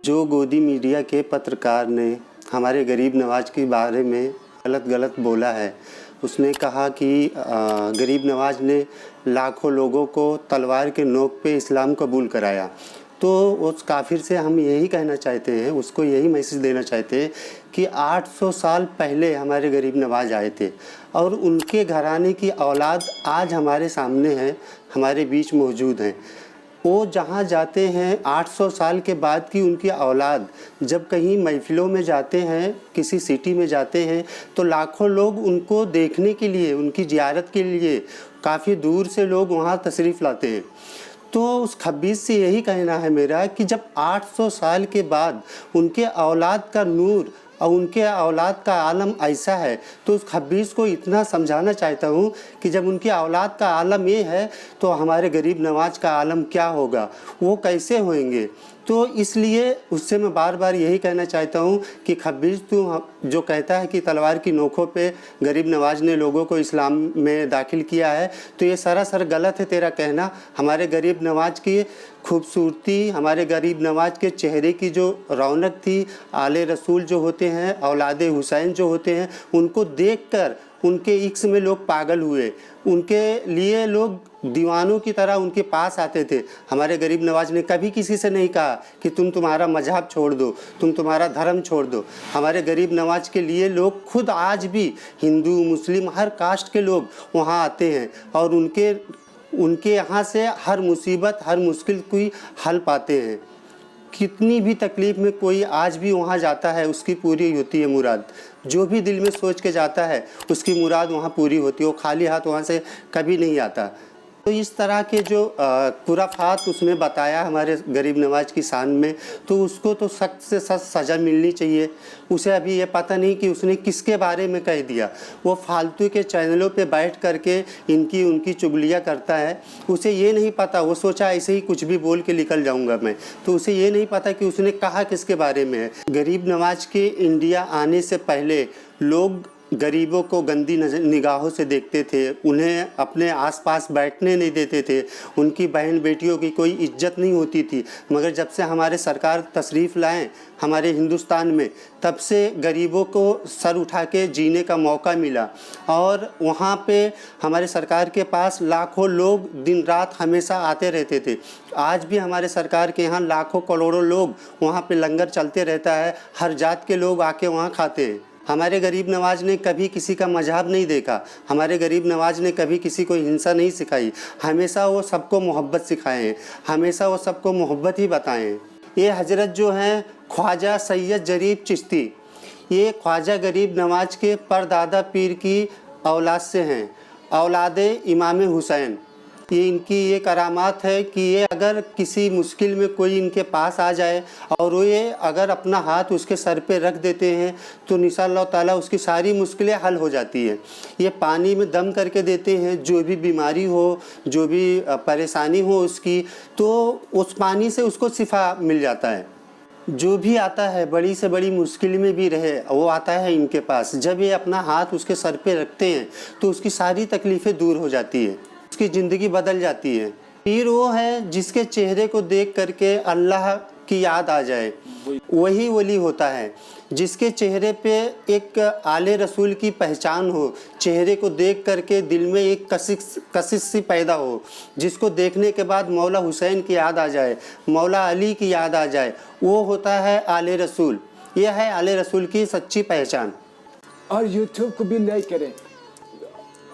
जो गोदी मीडिया के पत्रकार ने हमारे गरीब नवाज के बारे में गलत बोला है, उसने कहा कि गरीब नवाज ने लाखों लोगों को तलवार के नोक पे इस्लाम कबूल कराया। तो उस काफिर से हम यही कहना चाहते हैं, उसको यही मैसेज देना चाहते हैं कि 800 साल पहले हमारे गरीब नवाज आए थे और उनके घराने की औलाद आज हमारे सामने है, हमारे बीच मौजूद हैं। वो जहाँ जाते हैं 800 साल के बाद की उनकी औलाद जब कहीं महफिलों में जाते हैं, किसी सिटी में जाते हैं, तो लाखों लोग उनको देखने के लिए, उनकी ज़ियारत के लिए काफ़ी दूर से लोग वहाँ तशरीफ़ लाते हैं। तो उस खबीस से यही कहना है मेरा कि जब 800 साल के बाद उनके औलाद का नूर और उनके औलाद का आलम ऐसा है, तो उस खबीस को इतना समझाना चाहता हूँ कि जब उनकी औलाद का आलम ये है तो हमारे गरीब नवाज का आलम क्या होगा, वो कैसे होंगे। तो इसलिए उससे मैं बार बार यही कहना चाहता हूँ कि खबीस तू जो कहता है कि तलवार की नोकों पे गरीब नवाज ने लोगों को इस्लाम में दाखिल किया है, तो ये सरासर गलत है तेरा कहना। हमारे गरीब नवाज की खूबसूरती, हमारे गरीब नवाज के चेहरे की जो रौनक थी, आले रसूल जो होते हैं, औलादे हुसैन जो होते हैं, उनको देखकर उनके इश्क में लोग पागल हुए, उनके लिए लोग दीवानों की तरह उनके पास आते थे। हमारे गरीब नवाज ने कभी किसी से नहीं कहा कि तुम तुम्हारा मजहब छोड़ दो, तुम तुम्हारा धर्म छोड़ दो। हमारे गरीब नवाज के लिए लोग खुद आज भी हिंदू मुस्लिम हर कास्ट के लोग वहाँ आते हैं और उनके यहाँ से हर मुसीबत हर मुश्किल कोई हल पाते हैं। कितनी भी तकलीफ़ में कोई आज भी वहाँ जाता है, उसकी पूरी होती है मुराद। जो भी दिल में सोच के जाता है उसकी मुराद वहाँ पूरी होती है, वो खाली हाथ वहाँ से कभी नहीं आता। तो इस तरह के जो खुराफात उसने बताया हमारे गरीब नवाज की शान में, तो उसको तो सख्त से सख्त सज़ा मिलनी चाहिए। उसे अभी ये पता नहीं कि उसने किसके बारे में कह दिया। वो फालतू के चैनलों पे बैठ करके उनकी चुगलियाँ करता है। उसे ये नहीं पता, वो सोचा ऐसे ही कुछ भी बोल के निकल जाऊँगा मैं, तो उसे ये नहीं पता कि उसने कहा किसके बारे में है। गरीब नवाज के इंडिया आने से पहले लोग गरीबों को गंदी निगाहों से देखते थे, उन्हें अपने आसपास बैठने नहीं देते थे, उनकी बहन बेटियों की कोई इज्जत नहीं होती थी। मगर जब से हमारे सरकार तशरीफ़ लाएं हमारे हिंदुस्तान में, तब से गरीबों को सर उठा के जीने का मौका मिला और वहाँ पे हमारे सरकार के पास लाखों लोग दिन रात हमेशा आते रहते थे। आज भी हमारे सरकार के यहाँ लाखों करोड़ों लोग वहाँ पे लंगर चलते रहता है, हर जात के लोग आके वहाँ खाते हैं। हमारे गरीब नवाज ने कभी किसी का मजहब नहीं देखा, हमारे गरीब नवाज ने कभी किसी को हिंसा नहीं सिखाई, हमेशा वो सबको मोहब्बत सिखाए हैं, हमेशा वो सबको मोहब्बत ही बताए हैं। ये हजरत जो हैं ख्वाजा सैयद जरीब चिश्ती, ये ख्वाजा गरीब नवाज के परदादा पीर की औलाद से हैं, औलादे इमाम हुसैन। ये इनकी ये करामात है कि ये अगर किसी मुश्किल में कोई इनके पास आ जाए और वो ये अगर अपना हाथ उसके सर पे रख देते हैं तो इंशाअल्लाह ताला उसकी सारी मुश्किलें हल हो जाती है। ये पानी में दम करके देते हैं, जो भी बीमारी हो, जो भी परेशानी हो उसकी, तो उस पानी से उसको शिफा मिल जाता है। जो भी आता है बड़ी से बड़ी मुश्किल में भी रहे, वो आता है इनके पास, जब ये अपना हाथ उसके सर पे रखते हैं तो उसकी सारी तकलीफ़ें दूर हो जाती है, उसकी ज़िंदगी बदल जाती है। पीर वो है जिसके चेहरे को देख करके अल्लाह की याद आ जाए, वही वली होता है। जिसके चेहरे पे एक आले रसूल की पहचान हो, चेहरे को देख करके दिल में एक कशिश सी पैदा हो, जिसको देखने के बाद मौला हुसैन की याद आ जाए, मौला अली की याद आ जाए, वो होता है आले रसूल। यह है आले रसूल की सच्ची पहचान। और यूट्यूब को भी लाइक करें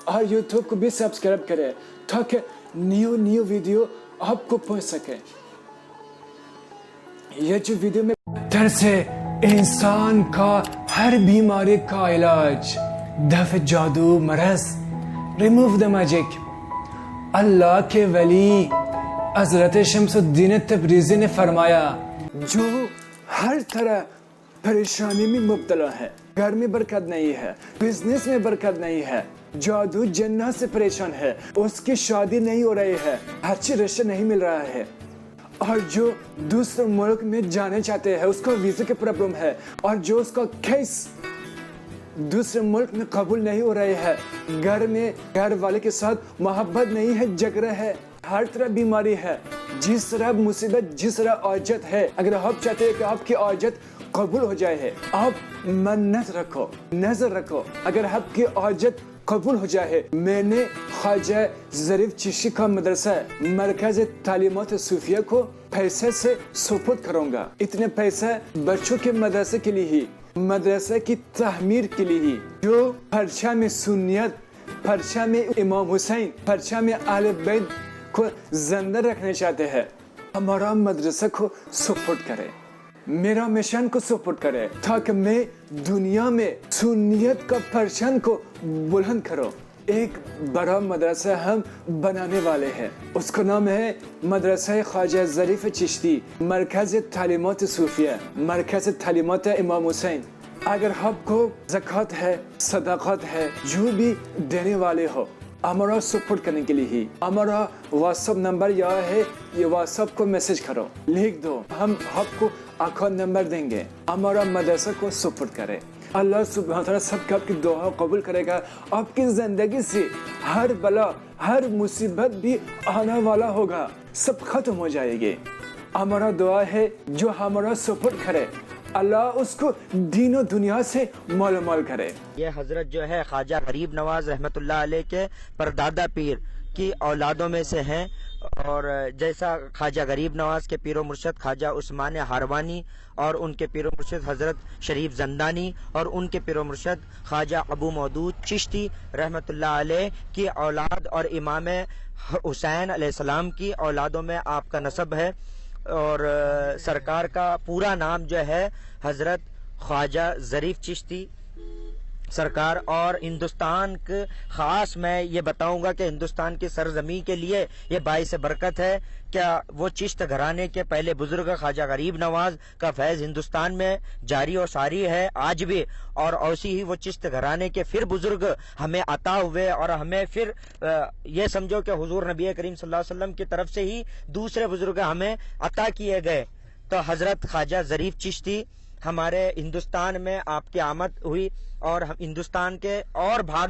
और यूट्यूब को भी सब्सक्राइब करें ताकि न्यू वीडियो आपको पहुंच सके। ये जो वीडियो में पत्थर से इंसान का हर बीमारी का इलाज, दफ़ जादू मरज, रिमूव द मैजिक, अल्लाह के वली हज़रत शम्सुद्दीन तबरीज़ी ने फरमाया, जो हर तरह परेशानी में मुब्तला है, घर में बरकत नहीं है, बिजनेस में बरकत नहीं है, जादू जन्नत से परेशान है, उसकी शादी नहीं हो रही है, अच्छे रिश्ते नहीं मिल रहा है, और जो दूसरे मुल्क में जाने चाहते हैं, उसको वीज़ा की प्रॉब्लम है, और जो उसका केस दूसरे मुल्क में कबूल नहीं हो रहे है, घर में घर वाले के साथ मोहब्बत नहीं है, झगड़ा है, ہر طرح بیماری ہے، جس طرح مصیبت، جس طرح عاجت ہے، اگر آپ چاہتے ہیں کہ آپ کی عاجت قبول ہو جائے ہے، آپ منت رکھو، نظر رکھو، اگر آپ کی عاجت قبول ہو جائے، میں نے خواجہ ظریف چشتی کا مدرسہ مرکز تعلیمات صوفیہ کو پیسے سے سپرد کروں گا۔ اتنے پیسے بچوں کے مدرسے کے لیے ہی، مدرسے کی تعمیر کے لیے ہی، جو پرچم سنیت، پرچم امام حسین، پرچم اہل بیت کو زندہ رکھنا چاہتے ہیں، ہمارا مدرسہ کو سپورٹ کرے، میرا مشن کو سپورٹ کرے، تاکہ میں دنیا میں سنیت کا پرچم کو بلند کروں۔ ایک بڑا مدرسہ ہم بنانے والے ہیں، اس کا نام ہے مدرسہ خواجہ ظریف چشتی، مرکز تعلیمات صوفیہ، مرکز تعلیمات امام حسین۔ اگر آپ کو زکوٰۃ ہے، صدقات ہے، جو بھی دینے والے ہو، ہمارا سپورٹ کرنے کے لیے ہی ہمارا واٹس ایپ نمبر یہ ہے، یہ واٹس ایپ کو میسج کرو، لکھ دو، ہم آپ کو اکاؤنٹ نمبر دیں گے، ہمارا مدرسہ کو سپورٹ کرے۔ اللہ سبحانہ تعالیٰ سب کا آپ کی دعا قبول کرے گا، آپ کی زندگی سے ہر بلا، ہر مصیبت بھی آنے والا ہوگا، سب ختم ہو جائے گی۔ ہمارا دعا ہے جو ہمارا سپورٹ کرے، اللہ اس کو دین و دنیا سے مال مال کرے۔ یہ حضرت جو ہے خواجہ غریب نواز رحمۃ اللہ علیہ کے پردادا پیر کی اولادوں میں سے ہیں، اور جیسا خواجہ غریب نواز کے پیر و مرشد خواجہ عثمان ہاروانی، اور ان کے پیر و مرشد حضرت شریف زندانی، اور ان کے پیر و مرشد خواجہ ابو مودود چشتی رحمۃ اللہ علیہ کی اولاد، اور امام حسین علیہ السلام کی اولادوں میں آپ کا نسب ہے۔ اور سرکار کا پورا نام جو ہے حضرت خواجہ ظریف چشتی سرکار، اور ہندوستان کے خاص میں یہ بتاؤں گا کہ ہندوستان کی سرزمین کے لیے یہ باعث برکت ہے کہ وہ چشت گھرانے کے پہلے بزرگ خواجہ غریب نواز کا فیض ہندوستان میں جاری و ساری ہے آج بھی، اور ایسی ہی وہ چشت گھرانے کے پھر بزرگ ہمیں عطا ہوئے، اور ہمیں پھر یہ سمجھو کہ حضور نبی کریم صلی اللہ علیہ وسلم کی طرف سے ہی دوسرے بزرگ ہمیں عطا کیے گئے۔ تو حضرت خواجہ ظریف چشتی ہمارے ہندوستان میں آپ کی آمد ہوئی، اور ہم ہندوستان کے اور بھاگ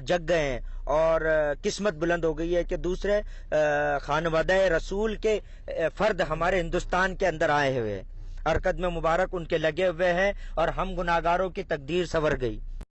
جگ گئے ہیں، اور قسمت بلند ہو گئی ہے کہ دوسرے خانوادہ رسول کے فرد ہمارے ہندوستان کے اندر آئے ہوئے ہیں، اور قدم مبارک ان کے لگے ہوئے ہیں، اور ہم گناہگاروں کی تقدیر سنور گئی۔